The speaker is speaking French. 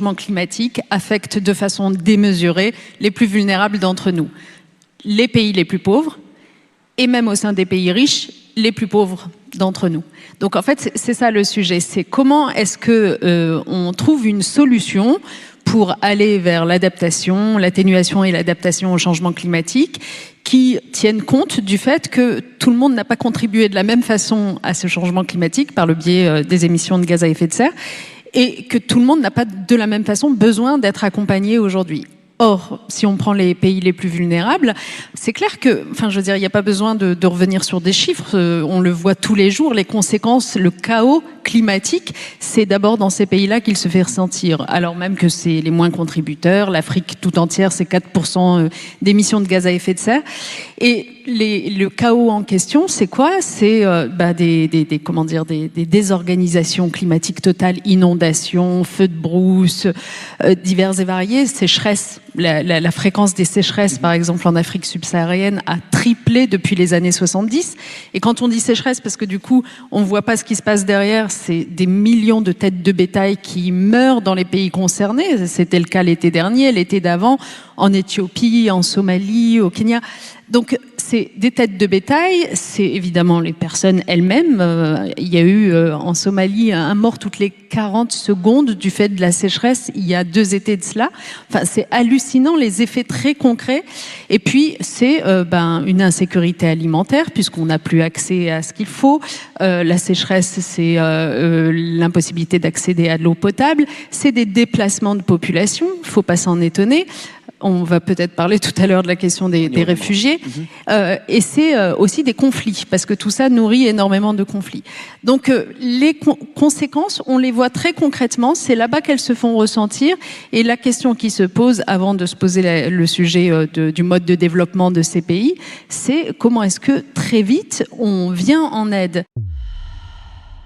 changement climatique affecte de façon démesurée les plus vulnérables d'entre nous. Les pays les plus pauvres, et même au sein des pays riches, les plus pauvres d'entre nous. Donc en fait, c'est ça le sujet, c'est comment est-ce que on trouve une solution pour aller vers l'adaptation, l'atténuation et l'adaptation au changement climatique, qui tiennent compte du fait que tout le monde n'a pas contribué de la même façon à ce changement climatique par le biais des émissions de gaz à effet de serre, et que tout le monde n'a pas de la même façon besoin d'être accompagné aujourd'hui. Or, si on prend les pays les plus vulnérables, c'est clair que, enfin, je veux dire, il n'y a pas besoin de revenir sur des chiffres. On le voit tous les jours. Les conséquences, le chaos climatique, c'est d'abord dans ces pays-là qu'il se fait ressentir. Alors même que c'est les moins contributeurs. L'Afrique tout entière, c'est 4% d'émissions de gaz à effet de serre. Et le chaos en question, c'est quoi? C'est des désorganisations climatiques totales, inondations, feux de brousse, divers et variés, sécheresses. La fréquence des sécheresses, par exemple, en Afrique subsaharienne, a triplé depuis les années 70. Et quand on dit sécheresse, parce que du coup, on ne voit pas ce qui se passe derrière, c'est des millions de têtes de bétail qui meurent dans les pays concernés. C'était le cas l'été dernier, l'été d'avant, en Éthiopie, en Somalie, au Kenya. Donc, c'est des têtes de bétail, c'est évidemment les personnes elles-mêmes. Il y a eu en Somalie un mort toutes les 40 secondes du fait de la sécheresse, il y a 2 étés de cela. Enfin, c'est hallucinant, les effets très concrets. Et puis, c'est une insécurité alimentaire, puisqu'on n'a plus accès à ce qu'il faut. La sécheresse, c'est l'impossibilité d'accéder à de l'eau potable. C'est des déplacements de population, il ne faut pas s'en étonner. On va peut-être parler tout à l'heure de la question des réfugiés. Et c'est aussi des conflits, parce que tout ça nourrit énormément de conflits. Donc les conséquences, on les voit très concrètement, c'est là-bas qu'elles se font ressentir. Et la question qui se pose, avant de se poser le sujet du mode de développement de ces pays, c'est comment est-ce que très vite on vient en aide.